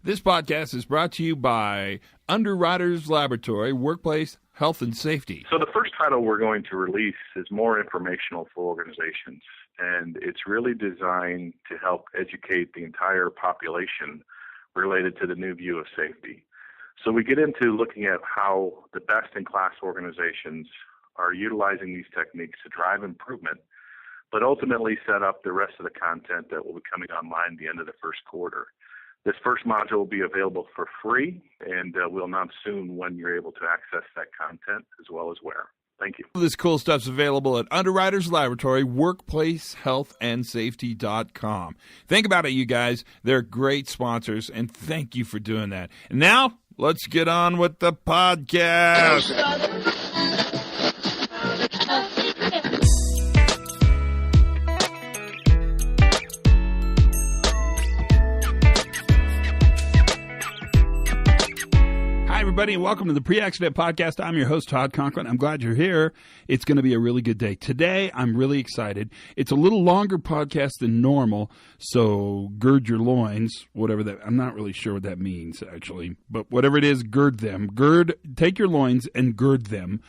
This podcast is brought to you by Underwriters Laboratory, Workplace Health and Safety. So the first title we're going to release is more informational for organizations, and it's really designed to help educate the entire population related to the new view of safety. So we get into looking at how the best-in-class organizations are utilizing these techniques to drive improvement, but ultimately set up the rest of the content that will be coming online at the end of the first quarter. This first module will be available for free, and we'll announce soon when you're able to access that content as well as where. Thank you. This cool stuff's available at Underwriters Laboratory, workplacehealthandsafety.com. Think about it, you guys. They're great sponsors, and thank you for doing that. And now, let's get on with the podcast. Everybody, and welcome to the Pre-Accident Podcast. I'm your host, Todd Conklin. I'm glad you're here. It's going to be a really good day. Today, I'm really excited. It's a little longer podcast than normal, so gird your loins, whatever that, I'm not really sure what that means, actually, but whatever it is, gird them. Take your loins and gird them,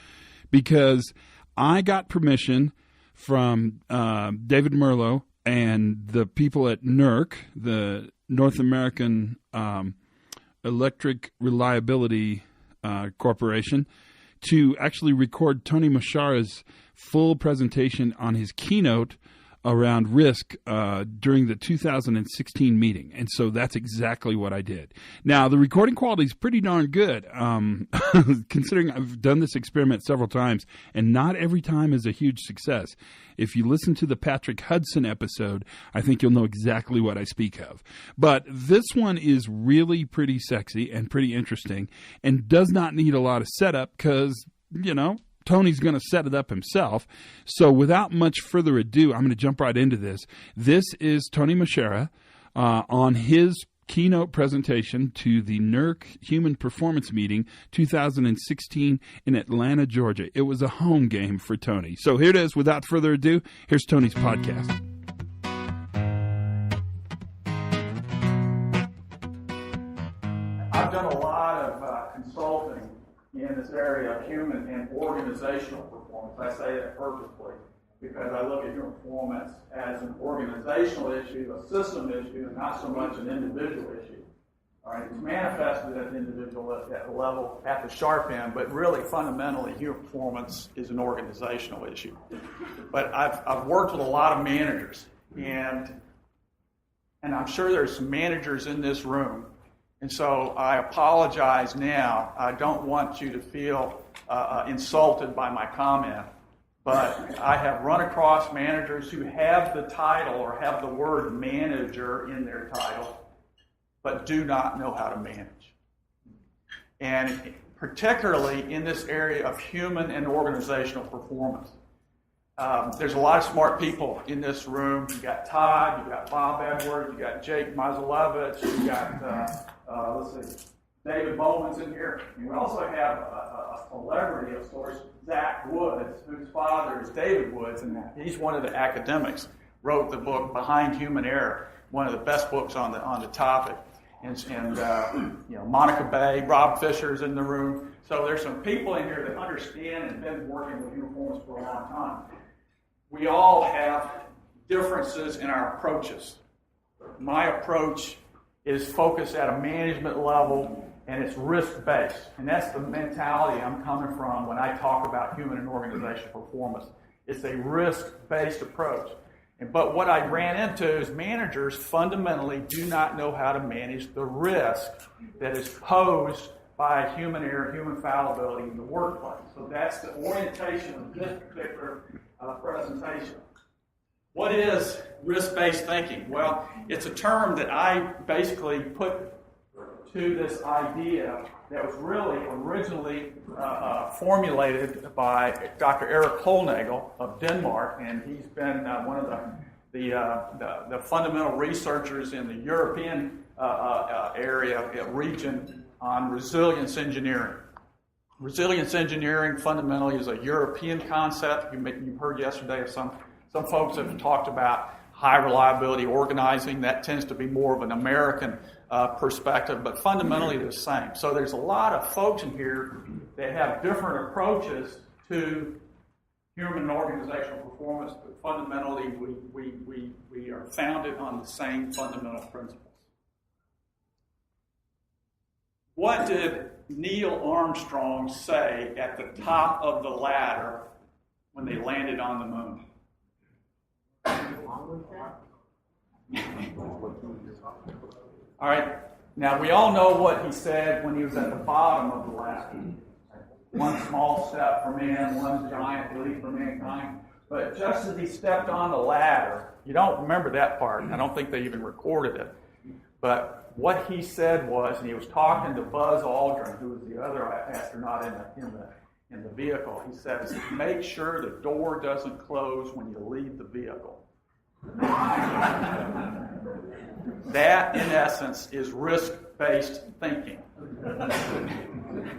because I got permission from David Merlo and the people at NERC, the North American Electric Reliability Corporation, to actually record Tony Muschara's full presentation on his keynote around risk during the 2016 meeting. And so that's exactly what I did. Now, the recording quality is pretty darn good, considering I've done this experiment several times, and not every time is a huge success. If you listen to the Patrick Hudson episode, I think you'll know exactly what I speak of. But this one is really pretty sexy and pretty interesting, and does not need a lot of setup because, Tony's going to set it up himself. So without much further ado, I'm going to jump right into this. This is Tony Muschara on his keynote presentation to the NERC Human Performance Meeting 2016 in Atlanta, Georgia. It was a home game for Tony. So here it is. Without further ado, here's Tony's podcast. I've done a lot of consulting in this area of human and organizational performance. I say that purposely because I look at human performance as an organizational issue, a system issue, and not so much an individual issue. All right, it's manifested at the individual level, at the sharp end, but really fundamentally human performance is an organizational issue. But I've worked with a lot of managers, and I'm sure there's some managers in this room. And so I apologize now. I don't want you to feel insulted by my comment, but I have run across managers who have the title or have the word manager in their title, but do not know how to manage. And particularly in this area of human and organizational performance. There's a lot of smart people in this room. You got Todd, you got Bob Edwards, you got Jake Mazalevich, you got David Bowman's in here. And we also have a celebrity of sorts, Zach Woods, whose father is David Woods, and he's one of the academics. Wrote the book Behind Human Error, one of the best books on the topic. And Monica Bay, Rob Fisher's in the room. So there's some people in here that understand and have been working with human performance for a long time. We all have differences in our approaches. My approach is focused at a management level, and it's risk-based. And that's the mentality I'm coming from when I talk about human and organizational performance. It's a risk-based approach. But what I ran into is managers fundamentally do not know how to manage the risk that is posed by human error, human fallibility in the workplace. So that's the orientation of this particular presentation. What is risk-based thinking? Well, it's a term that I basically put to this idea that was really originally formulated by Dr. Erik Hollnagel of Denmark, and he's been one of the fundamental researchers in the European region on resilience engineering. Resilience engineering fundamentally is a European concept. You heard yesterday of some folks have talked about high reliability organizing. That tends to be more of an American perspective, but fundamentally the same. So there's a lot of folks in here that have different approaches to human and organizational performance, but fundamentally we are founded on the same fundamental principles. What did Neil Armstrong say at the top of the ladder when they landed on the moon? All right. Now, we all know what he said when he was at the bottom of the ladder. One small step for man, one giant leap for mankind. But just as he stepped on the ladder, you don't remember that part. I don't think they even recorded it. But what he said was, and he was talking to Buzz Aldrin, who was the other astronaut in the vehicle. He says, "Make sure the door doesn't close when you leave the vehicle." That, in essence, is risk-based thinking.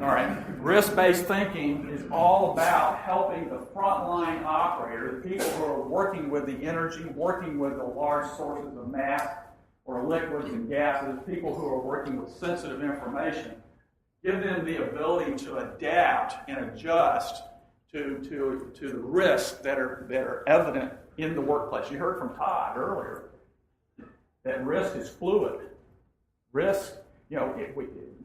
All right. Risk-based thinking is all about helping the frontline operator, the people who are working with the energy, working with the large sources of mass or liquids and gases, people who are working with sensitive information, give them the ability to adapt and adjust to the risks that are evident in the workplace. You heard from Todd earlier that risk is fluid. Risk,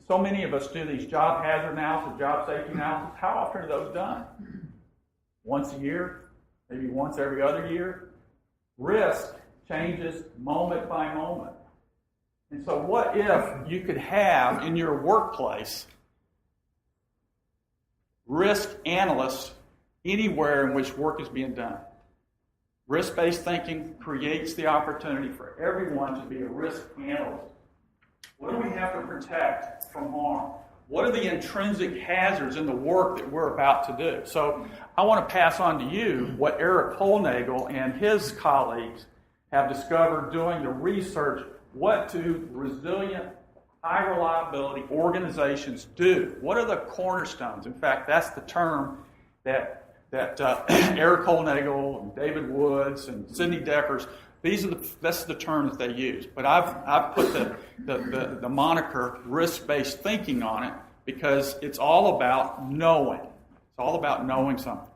so many of us do these job hazard analysis, job safety analysis. How often are those done? Once a year? Maybe once every other year? Risk changes moment by moment. And so what if you could have in your workplace risk analysts anywhere in which work is being done? Risk-based thinking creates the opportunity for everyone to be a risk analyst. What do we have to protect from harm? What are the intrinsic hazards in the work that we're about to do? So I want to pass on to you what Eric Holnagel and his colleagues have discovered doing the research. What do resilient, high-reliability organizations do? What are the cornerstones? In fact, that's the term that Eric Holnagel and David Woods and Sidney Deckers, that's the term that they use. But I've put the moniker risk-based thinking on it because it's all about knowing. It's all about knowing something.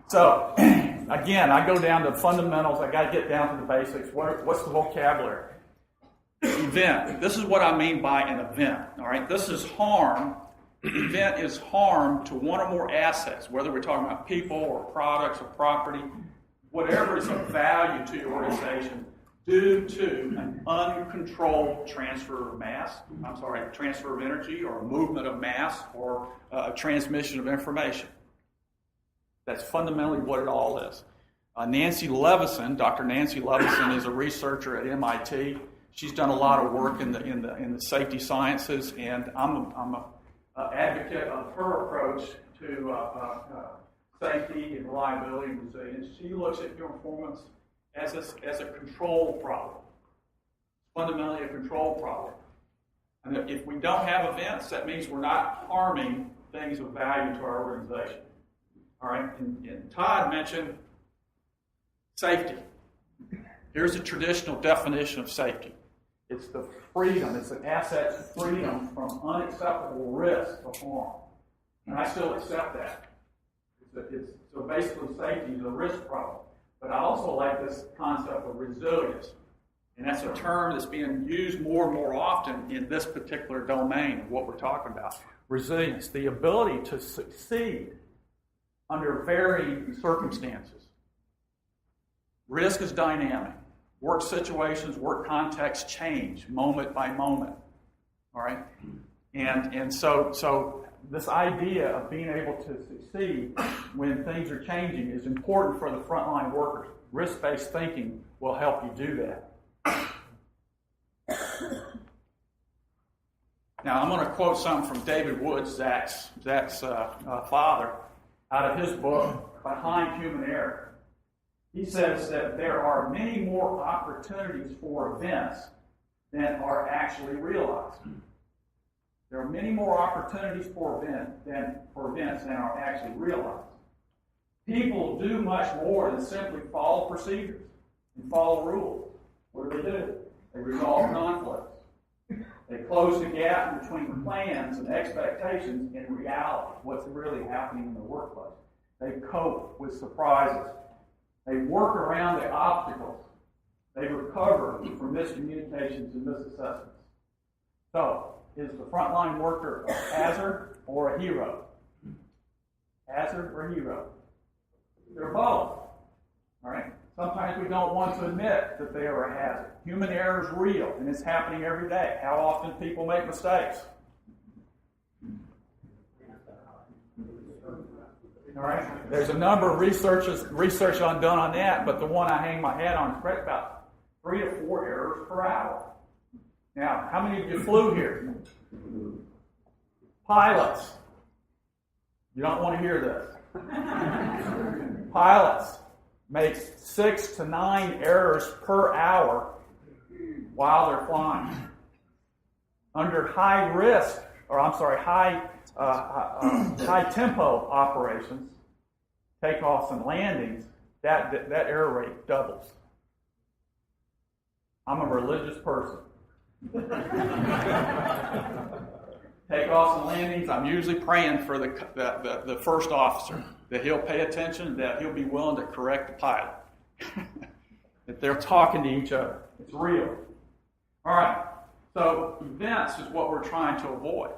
So, again, I go down to fundamentals. I got to get down to the basics. What's the vocabulary? Event. This is what I mean by an event. All right. This is harm. Event is harm to one or more assets, whether we're talking about people or products or property, whatever is of value to your organization, due to an uncontrolled transfer of energy, or a movement of mass, or a transmission of information. That's fundamentally what it all is. Dr. Nancy Levison is a researcher at MIT. She's done a lot of work in the safety sciences, and I'm an advocate of her approach to safety and reliability and resilience. She looks at your performance as a control problem, fundamentally a control problem. And if we don't have events, that means we're not harming things of value to our organization. All right, and Todd mentioned safety. Here's a traditional definition of safety. It's the freedom, it's an asset's freedom from unacceptable risk of harm. And I still accept that. So basically safety is a risk problem. But I also like this concept of resilience. And that's a term that's being used more and more often in this particular domain of what we're talking about. Resilience, the ability to succeed under varying circumstances. Risk is dynamic. Work situations, work contexts change moment by moment. All right? And so this idea of being able to succeed when things are changing is important for the frontline workers. Risk-based thinking will help you do that. Now, I'm going to quote something from David Woods, Zach's father, out of his book, Behind Human Error. He says that there are many more opportunities for events than are actually realized. There are many more opportunities for events than are actually realized. People do much more than simply follow procedures and follow rules. What do? They resolve conflicts. They close the gap between plans and expectations and reality, what's really happening in the workplace. They cope with surprises. They work around the obstacles. They recover from miscommunications and misassessments. So, is the frontline worker a hazard or a hero? Hazard or hero? They're both. All right? Sometimes we don't want to admit that they are a hazard. Human error is real, and it's happening every day. How often people make mistakes? All right? There's a number of research done on that, but the one I hang my hat on is about 3 to 4 errors per hour. Now, how many of you flew here? Pilots. You don't want to hear this. Pilots make 6 to 9 errors per hour while they're flying. Under high tempo operations, takeoffs and landings, that error rate doubles. I'm a religious person. Takeoffs and landings, I'm usually praying for the first officer, that he'll pay attention, that he'll be willing to correct the pilot. That they're talking to each other. It's real. All right, so events is what we're trying to avoid.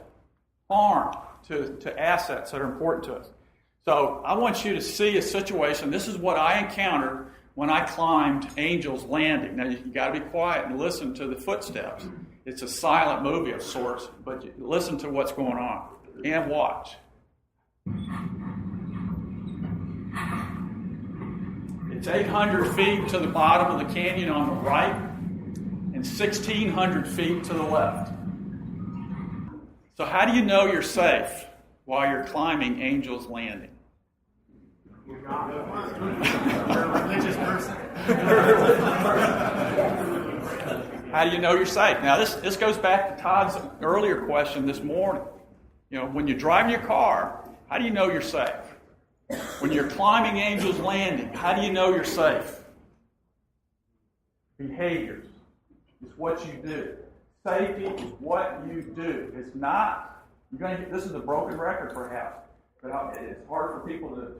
Harm to assets that are important to us. So I want you to see a situation. This is what I encountered when I climbed Angel's Landing. Now, you got to be quiet and listen to the footsteps. It's a silent movie of sorts, but you listen to what's going on and watch. It's 800 feet to the bottom of the canyon on the right and 1,600 feet to the left. So how do you know you're safe while you're climbing Angel's Landing? You're a religious person. How do you know you're safe? Now, this goes back to Todd's earlier question this morning. You know, when you're driving your car, how do you know you're safe? When you're climbing Angel's Landing, how do you know you're safe? Behaviors. It's what you do. Safety is what you do. It's not, this is a broken record perhaps, but it's hard for people to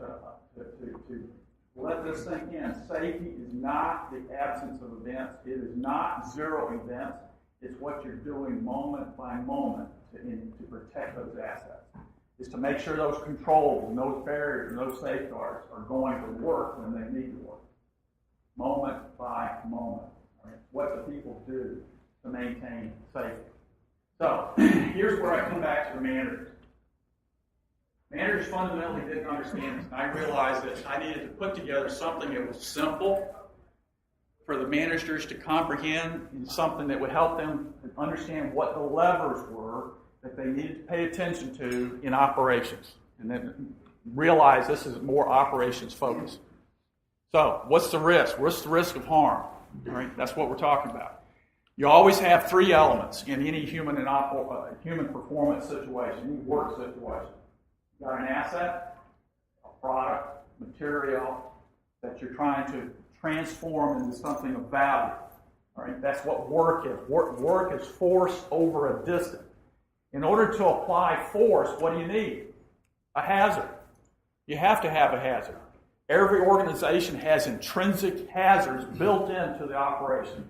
let this sink in. Safety is not the absence of events. It is not zero events. It's what you're doing moment by moment to protect those assets. It's to make sure those controls and those barriers and those safeguards are going to work when they need to work. Moment by moment. Right? What do people do to maintain safety? So, here's where I come back to the managers. Managers fundamentally didn't understand this, and I realized that I needed to put together something that was simple for the managers to comprehend and something that would help them understand what the levers were that they needed to pay attention to in operations, and then realize this is more operations focused. So, what's the risk? What's the risk of harm? All right, that's what we're talking about. You always have 3 elements in any human performance situation, any work situation. You got an asset, a product, material that you're trying to transform into something of value. All right, that's what work is. Work is force over a distance. In order to apply force, what do you need? A hazard. You have to have a hazard. Every organization has intrinsic hazards built into the operation.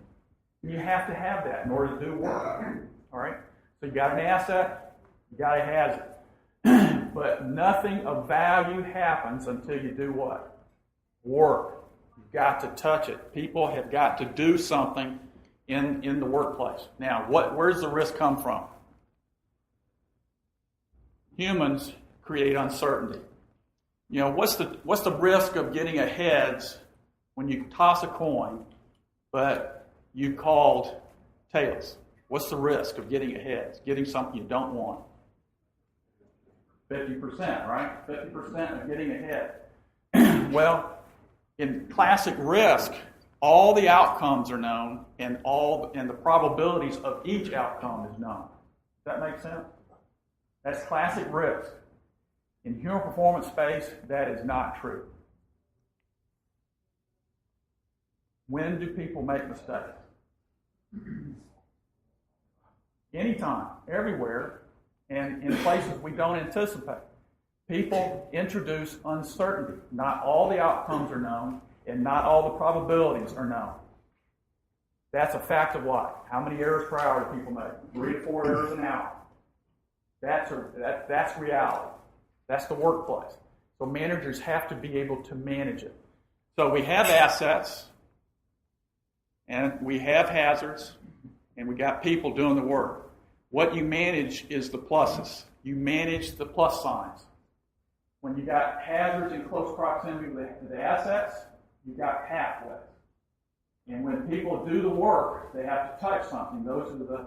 You have to have that in order to do work. All right? So you got an asset, you got a hazard. But nothing of value happens until you do what? Work. You've got to touch it. People have got to do something in the workplace. Now, where's the risk come from? Humans create uncertainty. You know, what's the risk of getting a heads when you toss a coin, but you called tails? What's the risk of getting a heads, getting something you don't want? 50%, right? 50% of getting ahead. Well, in classic risk, all the outcomes are known and the probabilities of each outcome is known. Does that make sense? That's classic risk. In human performance space, that is not true. When do people make mistakes? anytime, everywhere, and in places we don't anticipate. People introduce uncertainty. Not all the outcomes are known, and not all the probabilities are known. That's a fact of life. How many errors per hour do people make? 3 to 4 errors an hour. That's reality. That's the workplace. So managers have to be able to manage it. So we have assets, and we have hazards, and we got people doing the work. What you manage is the pluses. You manage the plus signs. When you got hazards in close proximity to the assets, you got pathways. And when people do the work, they have to touch something.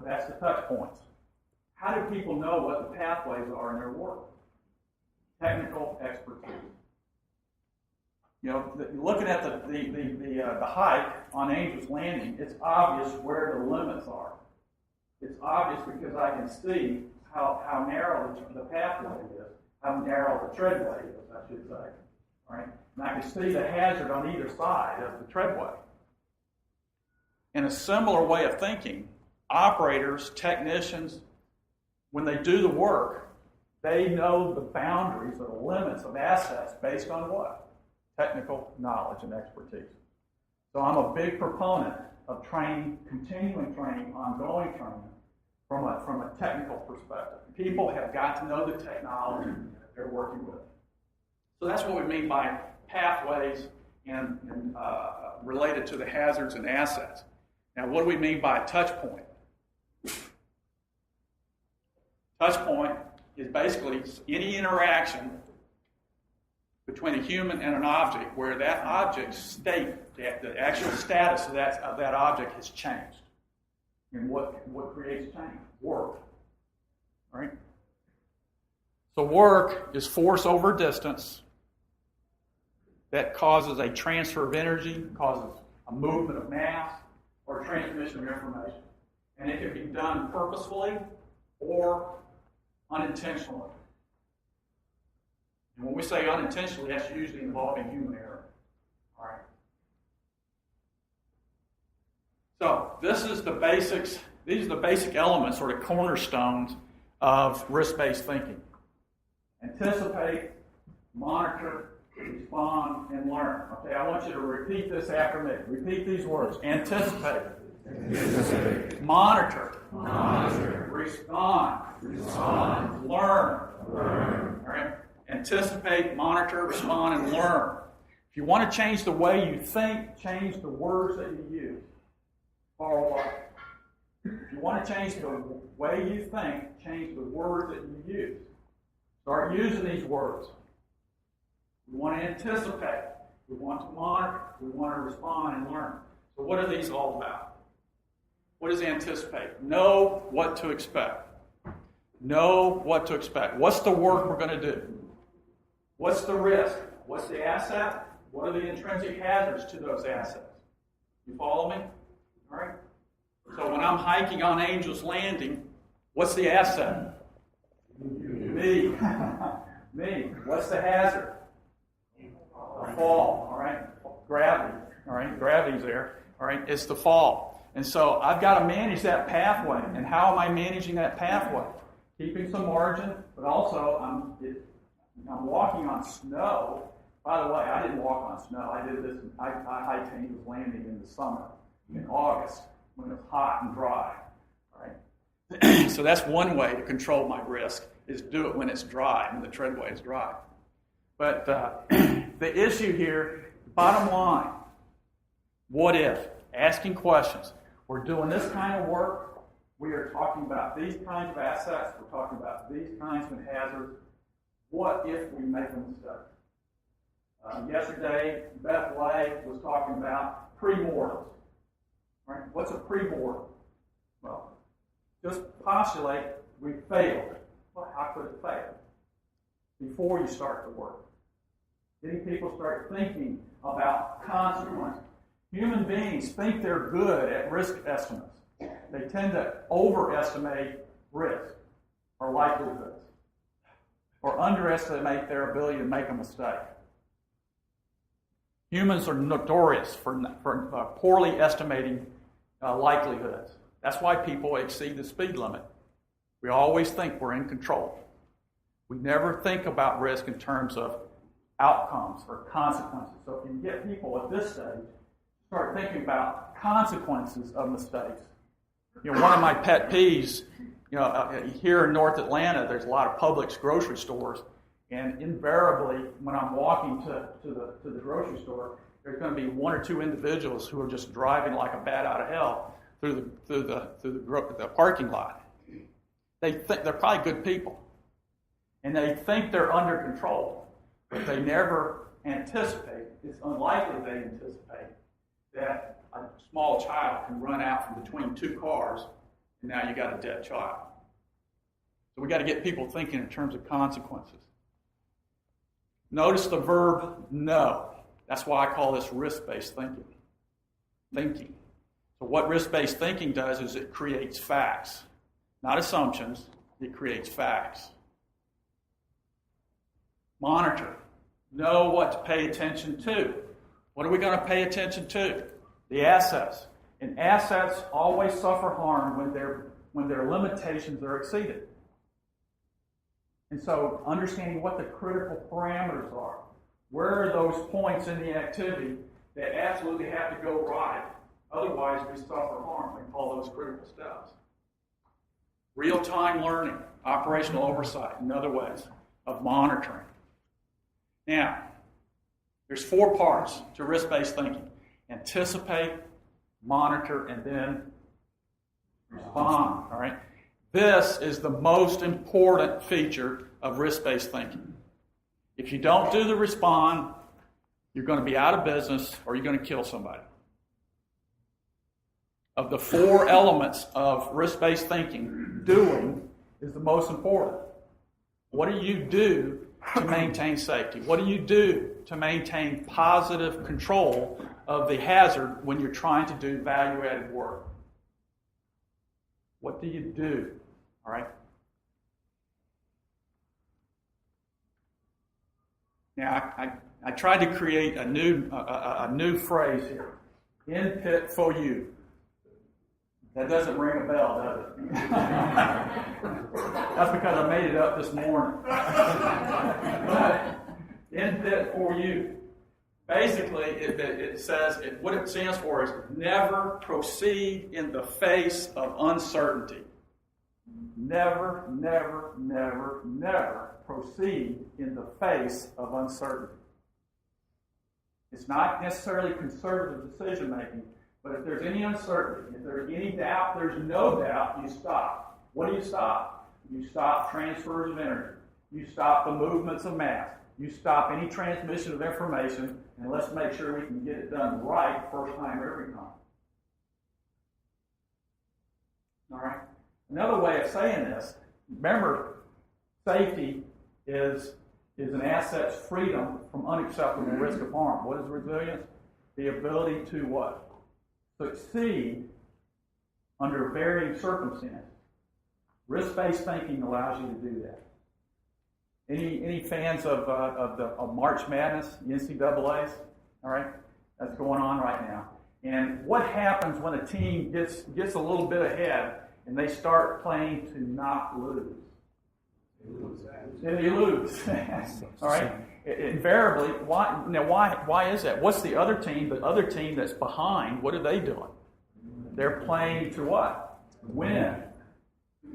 That's the touch points. How do people know what the pathways are in their work? Technical expertise. Looking at the hike on Angel's Landing, it's obvious where the limits are. It's obvious because I can see how narrow the pathway is, how narrow the treadway is, I should say. All right? And I can see the hazard on either side of the treadway. In a similar way of thinking, operators, technicians, when they do the work, they know the boundaries or the limits of assets based on what? Technical knowledge and expertise. So I'm a big proponent of training, continuing training, ongoing training from a technical perspective. People have got to know the technology they're working with. So that's what we mean by pathways and related to the hazards and assets. Now, what do we mean by a touch point? Touch point is basically any interaction between a human and an object where that object's state, the actual status of that object has changed. And what creates change? Work. Right? So work is force over distance that causes a transfer of energy, causes a movement of mass, or transmission of information. And it can be done purposefully or unintentionally. And when we say unintentionally, that's usually involving human error. All right. So this is the basics. These are the basic elements, sort of cornerstones of risk-based thinking. Anticipate, monitor, respond, and learn. Okay, I want you to repeat this after me. Repeat these words. Anticipate. Monitor. Respond. Learn. All right. Anticipate, monitor, respond, and learn. If you want to change the way you think, change the words that you use. Follow up. If you want to change the way you think, change the words that you use. Start using these words. We want to anticipate. We want to monitor. We want to respond and learn. So what are these all about? What is anticipate? Know what to expect. Know what to expect. What's the work we're going to do? What's the risk? What's the asset? What are the intrinsic hazards to those assets? You follow me? All right? So when I'm hiking on Angel's Landing, what's the asset? Me. Me. What's the hazard? A fall. All right? Gravity. All right? Gravity's there. All right? It's the fall. And so I've got to manage that pathway. And how am I managing that pathway? Keeping some margin, but also I'm walking on snow. By the way, I didn't walk on snow. I did this. I hiked Angel's Landing in the summer, in August, when it was hot and dry. All right. So that's one way to control my risk, is do it when it's dry, when the treadway is dry. But the issue here, bottom line, what if? Asking questions. We're doing this kind of work. We are talking about these kinds of assets. We're talking about these kinds of hazards. What if we make a mistake? Yesterday, Beth Lay was talking about pre-mortems. Right? What's a pre-mortem? Well, just postulate we failed. Well, how could it fail? Before you start the work. Getting people start thinking about consequences. Human beings think they're good at risk estimates. They tend to overestimate risk or likelihoods, or underestimate their ability to make a mistake. Humans are notorious for poorly estimating likelihoods. That's why people exceed the speed limit We always think we're in control. We never think about risk in terms of outcomes or consequences. So if you can get people at this stage start thinking about consequences of mistakes. One of my pet peeves, here in North Atlanta, there's a lot of Publix grocery stores, and invariably, when I'm walking to the grocery store, there's going to be one or two individuals who are just driving like a bat out of hell through the parking lot. They think they're probably good people, and they think they're under control, but they never anticipate. It's unlikely they anticipate that a small child can run out from between two cars, and now you got a dead child. So we got to get people thinking in terms of consequences. Notice the verb know. That's why I call this risk-based thinking. So what risk-based thinking does is it creates facts, not assumptions. It creates facts. Monitor. Know what to pay attention to. What are we going to pay attention to? The assets. And assets always suffer harm when their limitations are exceeded. And so understanding what the critical parameters are. Where are those points in the activity that absolutely have to go right? Otherwise, we suffer harm. We call those critical steps. Real-time learning, operational oversight, and other ways of monitoring. Now, there's 4 parts to risk-based thinking. Anticipate, monitor, and then respond. All right? This is the most important feature of risk-based thinking. If you don't do the respond, you're going to be out of business or you're going to kill somebody. Of the 4 elements of risk-based thinking, doing is the most important. What do you do to maintain safety? What do you do to maintain positive control of the hazard when you're trying to do value-added work? What do you do? All right? Now, I tried to create a new phrase here. In pit for you. That doesn't ring a bell, does it? That's because I made it up this morning. In pit for you. Basically, it says, what it stands for is never proceed in the face of uncertainty. Never, never, never, never proceed in the face of uncertainty. It's not necessarily conservative decision making, but if there's any uncertainty, if there's any doubt, there's no doubt, you stop. What do you stop? You stop transfers of energy. You stop the movements of mass. You stop any transmission of information, and let's make sure we can get it done right first time every time. All right? Another way of saying this, remember, safety is an asset's freedom from unacceptable risk of harm. What is resilience? The ability to what? Succeed under varying circumstances. Risk-based thinking allows you to do that. Any fans of March Madness, the NCAA's? All right, that's going on right now. And what happens when a team gets a little bit ahead and they start playing to not lose? They lose. All right. Invariably, why is that? What's the other team? The other team that's behind, what are they doing? They're playing to what? Win.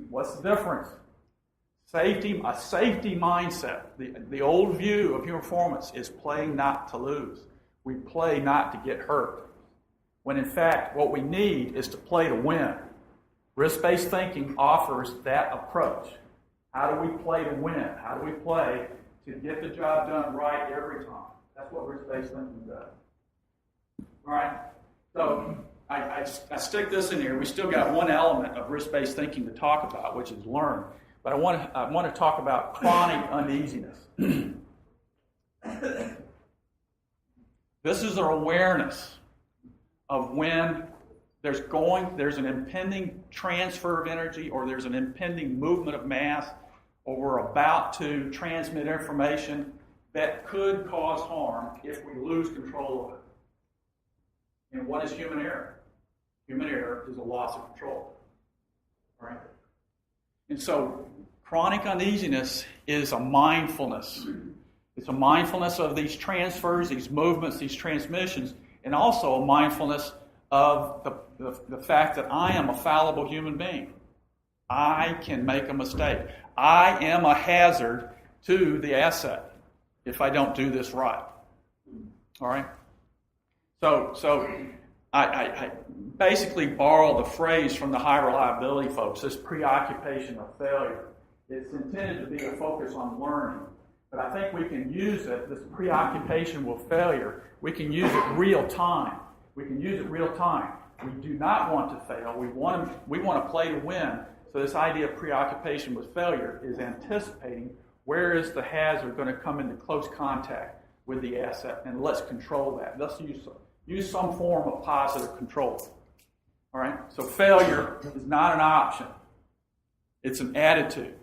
What's the difference? A safety mindset. The old view of human performance is playing not to lose. We play not to get hurt. When in fact, what we need is to play to win. Risk-based thinking offers that approach. How do we play to win? How do we play to get the job done right every time? That's what risk-based thinking does. All right? So I stick this in here. We still got one element of risk-based thinking to talk about, which is learn. But I want to talk about chronic uneasiness. This is our awareness of when there's an impending transfer of energy, or there's an impending movement of mass, or we're about to transmit information that could cause harm if we lose control of it. And what is human error? Human error is a loss of control. Right? And so chronic uneasiness is a mindfulness. It's a mindfulness of these transfers, these movements, these transmissions, and also a mindfulness of the fact that I am a fallible human being. I can make a mistake. I am a hazard to the asset if I don't do this right. All right? So I basically borrow the phrase from the high reliability folks, this preoccupation of failure. It's intended to be a focus on learning. But I think we can use it, this preoccupation with failure, we can use it real time. We can use it real time. We do not want to fail. We want to play to win. So this idea of preoccupation with failure is anticipating where is the hazard going to come into close contact with the asset, and let's control that. Let's use some form of positive control. All right? So failure is not an option. It's an attitude.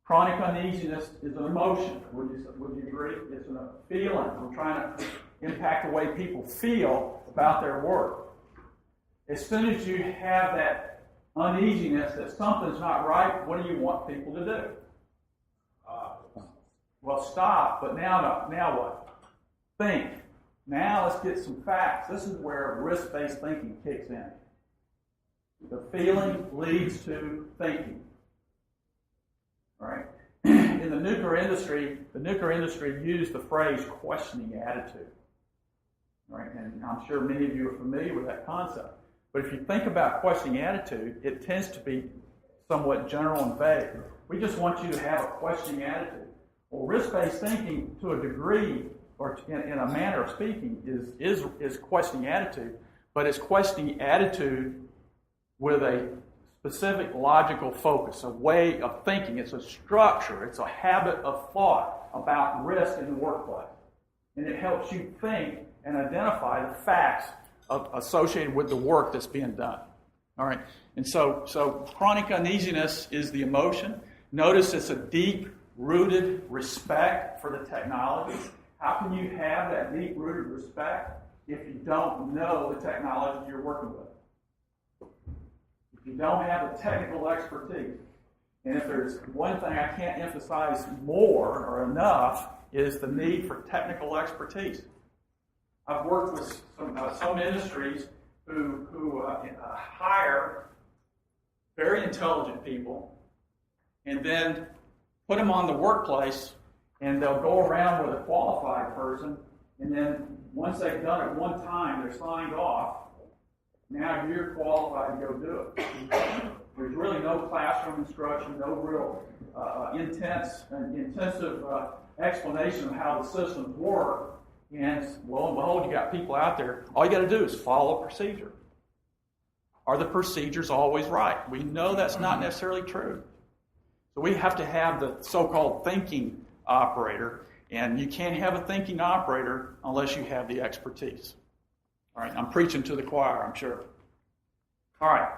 Chronic uneasiness is an emotion. Would you agree? It's a feeling. We're trying to impact the way people feel about their work. As soon as you have that uneasiness that something's not right, what do you want people to do? Well, stop, but now what? Think. Now let's get some facts. This is where risk-based thinking kicks in. The feeling leads to thinking. All right? In the nuclear industry used the phrase questioning attitude. All right? And I'm sure many of you are familiar with that concept. But if you think about questioning attitude, it tends to be somewhat general and vague. We just want you to have a questioning attitude. Well, risk-based thinking, to a degree, or in a manner of speaking, is questioning attitude, but it's questioning attitude with a specific logical focus, a way of thinking. It's a structure. It's a habit of thought about risk in the workplace. And it helps you think and identify the facts associated with the work that's being done. All right? And so chronic uneasiness is the emotion. Notice it's a deep-rooted respect for the technology. How can you have that deep-rooted respect if you don't know the technology you're working with? If you don't have the technical expertise. And if there's one thing I can't emphasize more or enough is the need for technical expertise. I've worked with some industries who hire very intelligent people and then put them on the workplace, and they'll go around with a qualified person, and then once they've done it one time, they're signed off. Now you're qualified to go do it. There's really no classroom instruction, no real intensive explanation of how the systems work. And lo and behold, you got people out there. All you got to do is follow a procedure. Are the procedures always right? We know that's not necessarily true. So we have to have the so-called thinking operator, and you can't have a thinking operator unless you have the expertise. All right, I'm preaching to the choir, I'm sure. All right,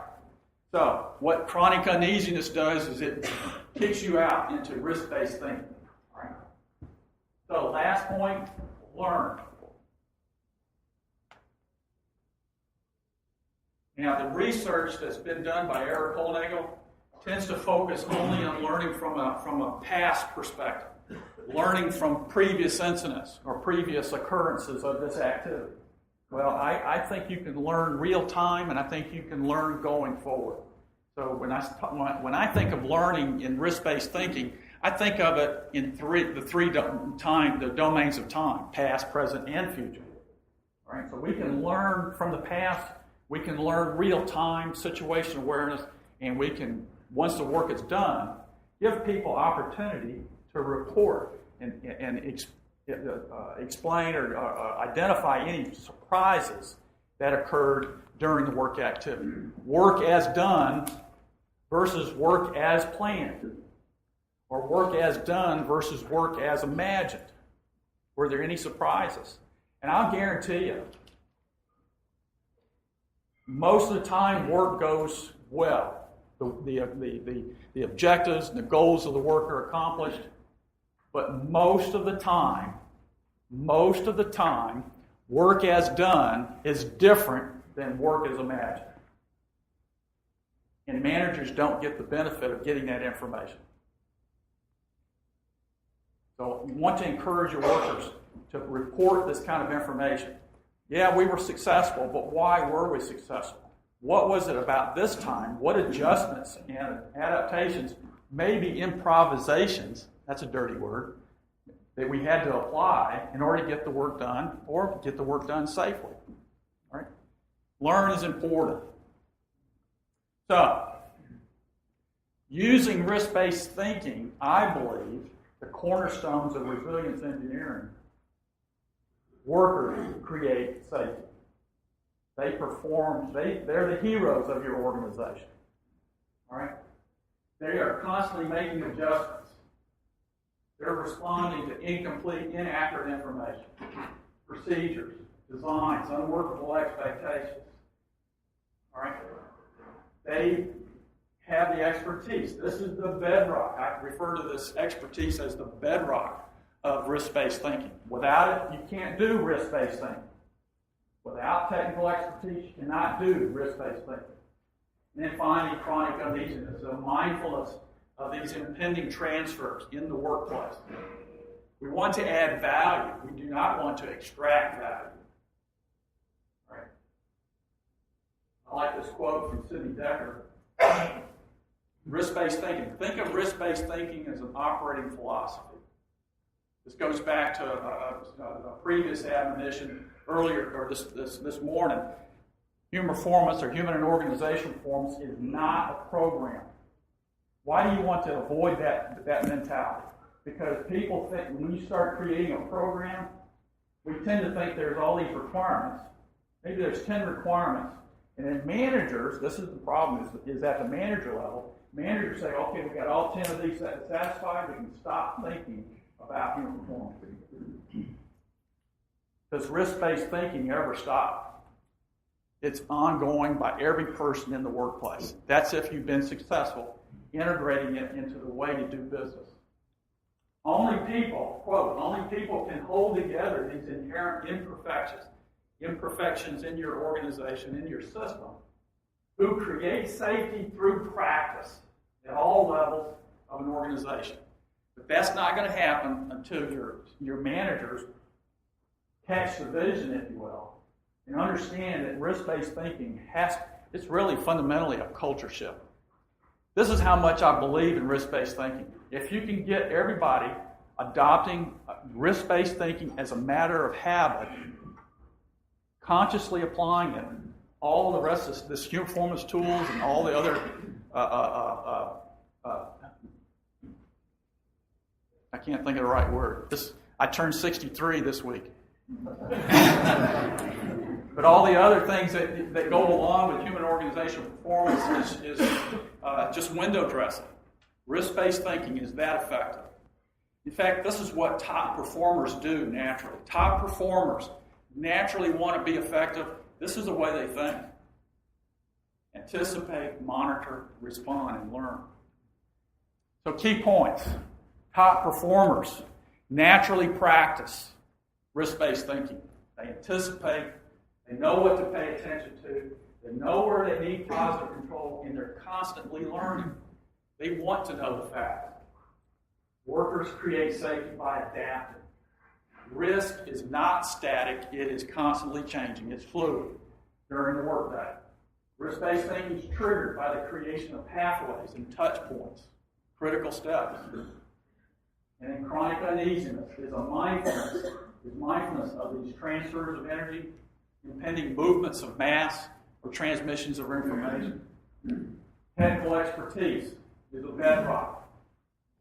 so what chronic uneasiness does is it kicks you out into risk-based thinking. All right. So last point, learn. Now, the research that's been done by Eric Hollnagel tends to focus only on learning from a past perspective, learning from previous incidents or previous occurrences of this activity. Well, I think you can learn real time, and I think you can learn going forward. So when I think of learning in risk-based thinking, I think of it in the domains of time: past, present, and future. All right. So we can learn from the past. We can learn real-time situation awareness, and we can, once the work is done, give people opportunity to report and explain or identify any surprises that occurred during the work activity. Work as done versus work as planned, or work as done versus work as imagined. Were there any surprises? And I'll guarantee you, most of the time work goes well. The objectives and the goals of the work are accomplished. But most of the time, work as done is different than work as imagined. And managers don't get the benefit of getting that information. So you want to encourage your workers to report this kind of information. Yeah, we were successful, but why were we successful? What was it about this time? What adjustments and adaptations, maybe improvisations, that's a dirty word, that we had to apply in order to get the work done or get the work done safely. All right? Learn is important. So, using risk-based thinking, I believe, the cornerstones of resilience engineering, workers create safety. They perform, they're the heroes of your organization. All right? They are constantly making adjustments. They're responding to incomplete, inaccurate information, procedures, designs, unworkable expectations. All right? They have the expertise. This is the bedrock. I refer to this expertise as the bedrock of risk-based thinking. Without it, you can't do risk-based thinking. Without technical expertise, you cannot do risk-based thinking. And then finally, chronic uneasiness, so mindfulness of these impending transfers in the workplace. We want to add value. We do not want to extract value. All right. I like this quote from Sidney Decker. Risk-based thinking. Think of risk-based thinking as an operating philosophy. This goes back to a previous admonition earlier, or this morning. Human performance, or human and organization performance, is not a program. Why do you want to avoid that mentality? Because people think when you start creating a program, we tend to think there's all these requirements. Maybe there's 10 requirements. And then managers, this is the problem, is at the manager level, managers say, okay, we've got all 10 of these satisfied, we can stop thinking about human performance. Does risk-based thinking ever stop? It's ongoing by every person in the workplace. That's if you've been successful integrating it into the way you do business. Only people, quote, only people can hold together these inherent imperfections in your organization, in your system, who create safety through practice at all levels of an organization. But that's not going to happen until your managers catch the vision, if you will, and understand that risk-based thinking it's really fundamentally a culture shift. This is how much I believe in risk-based thinking. If you can get everybody adopting risk-based thinking as a matter of habit, consciously applying it, all the rest of this human performance tools and all the other, I can't think of the right word. I turned 63 this week. But all the other things that go along with human organizational performance is just window dressing. Risk-based thinking is that effective. In fact, this is what top performers do naturally. Top performers naturally want to be effective. This is the way they think. Anticipate, monitor, respond, and learn. So key points. Top performers naturally practice risk-based thinking. They anticipate. They know what to pay attention to. They know where they need positive control, and they're constantly learning. They want to know the facts. Workers create safety by adapting. Risk is not static. It is constantly changing. It's fluid during the workday. Risk-based thinking is triggered by the creation of pathways and touch points, critical steps. And then chronic uneasiness is mindfulness of these transfers of energy, impending movements of mass, or transmissions of information. Technical expertise is a bedrock.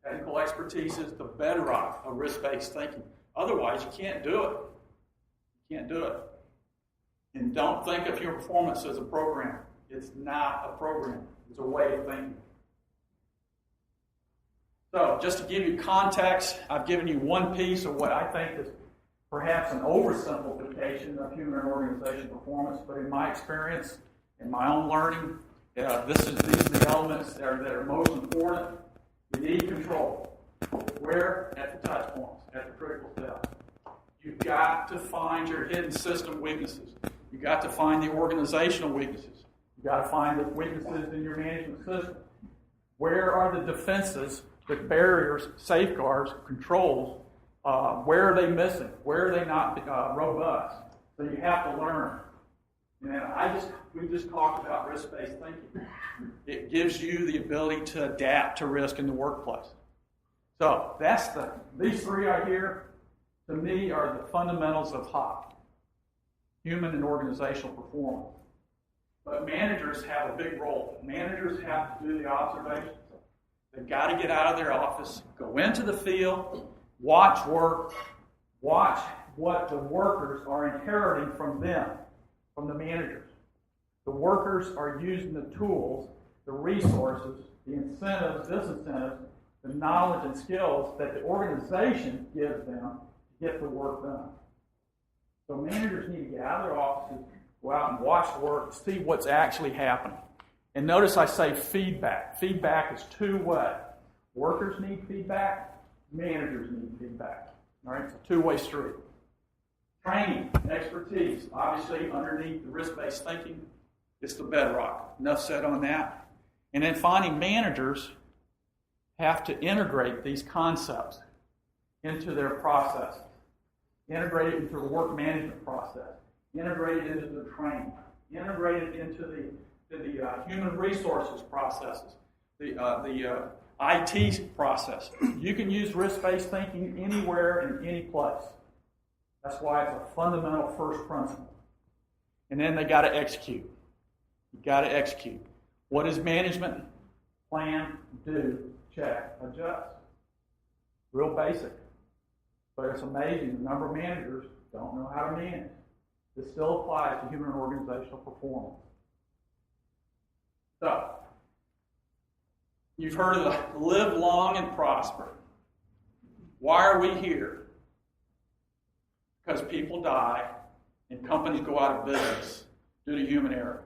Technical expertise is the bedrock of risk-based thinking. Otherwise, you can't do it. You can't do it. And don't think of your performance as a program. It's not a program. It's a way of thinking. So, just to give you context, I've given you one piece of what I think is perhaps an oversimplification of human and organization performance, but in my experience, in my own learning, these are the elements that are most important. You need control. Where? At the touch points, at the critical steps. You've got to find your hidden system weaknesses. You've got to find the organizational weaknesses. You got to find the weaknesses in your management system. Where are the defenses, the barriers, safeguards, controls? Where are they missing? Where are they not robust? So you have to learn. And we just talked about risk-based thinking. It gives you the ability to adapt to risk in the workplace. So these three right here, to me, are the fundamentals of HOP, human and organizational performance. But managers have a big role. Managers have to do the observations. They've got to get out of their office, go into the field, watch work, watch what the workers are inheriting from them, from the managers. The workers are using the tools, the resources, the incentives, disincentives, the knowledge and skills that the organization gives them to get the work done. So managers need to get out of their offices, go out and watch work, see what's actually happening. And notice I say feedback. Feedback is two-way. Workers need feedback, managers need feedback. All right, it's a two-way street. Training, expertise, obviously underneath the risk-based thinking, it's the bedrock. Enough said on that. And then finally, managers have to integrate these concepts into their process. Integrate it into the work management process. Integrate it into the training. Integrate it into the human resources processes. The IT process. You can use risk-based thinking anywhere and any place. That's why it's a fundamental first principle. And then they got to execute. You got to execute. What is management? Plan, do, check, adjust. Real basic. But it's amazing the number of managers don't know how to manage. This still applies to human and organizational performance. So, you've heard of the live long and prosper. Why are we here? Because people die and companies go out of business due to human error.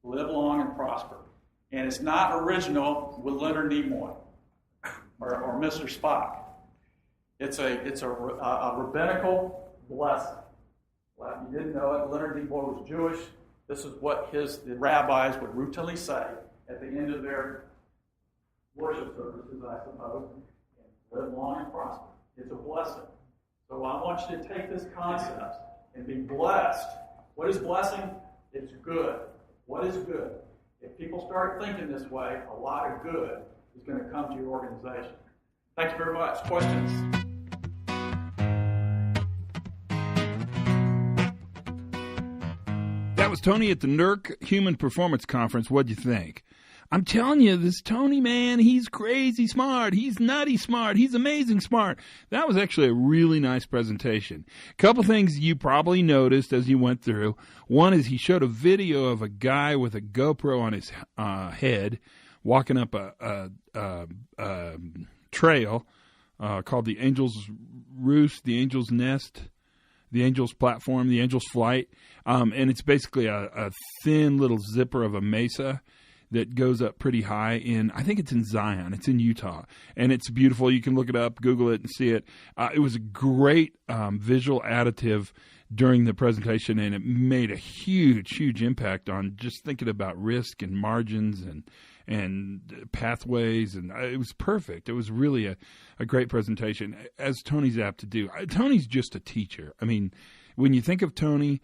Live long and prosper. And it's not original with Leonard Nimoy or Mr. Spock. It's a rabbinical blessing. Well, if you didn't know it, Leonard Nimoy was Jewish. This is what the rabbis would routinely say at the end of their worship services, I suppose. Live long and prosper. It's a blessing. So I want you to take this concept and be blessed. What is blessing? It's good. What is good? If people start thinking this way, a lot of good is going to come to your organization. Thank you very much. Questions? That was Tony at the NERC Human Performance Conference. What'd you think? I'm telling you, this Tony, man, he's crazy smart. He's nutty smart. He's amazing smart. That was actually a really nice presentation. A couple things you probably noticed as you went through. One is he showed a video of a guy with a GoPro on his head walking up a trail called the Angel's Roost, the Angel's Nest, the Angel's Platform, the Angel's Flight. And it's basically a thin little zipper of a mesa that goes up pretty high I think it's in Zion. It's in Utah. And it's beautiful. You can look it up, Google it, and see it. It was a great visual additive during the presentation, and it made a huge, huge impact on just thinking about risk and margins and pathways, and it was perfect. It was really a great presentation, as Tony's apt to do. Tony's just a teacher. I mean, when you think of Tony,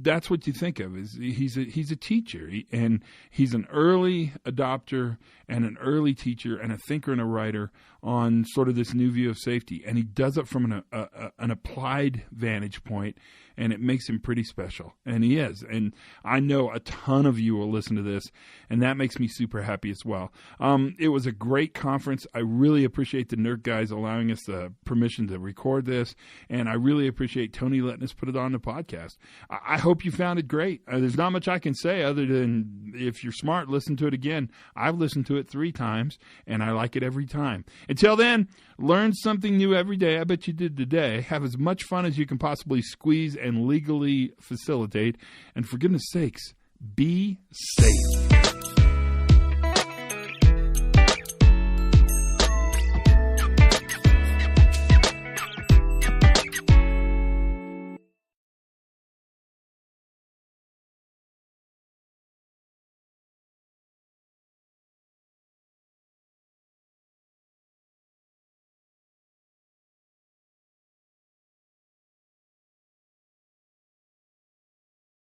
that's what you think of. Is he's a teacher, and he's an early adopter and an early teacher and a thinker and a writer on sort of this new view of safety, and he does it from an applied vantage point, and it makes him pretty special, and he is. And I know a ton of you will listen to this, and that makes me super happy as well. It was a great conference. I really appreciate the NERC guys allowing us the permission to record this, and I really appreciate Tony letting us put it on the podcast. I hope you found it great. There's not much I can say other than if you're smart, listen to it again. I've listened to it 3 times, and I like it every time. Until then, learn something new every day. I bet you did today. Have as much fun as you can possibly squeeze and legally facilitate. And for goodness sakes, be safe.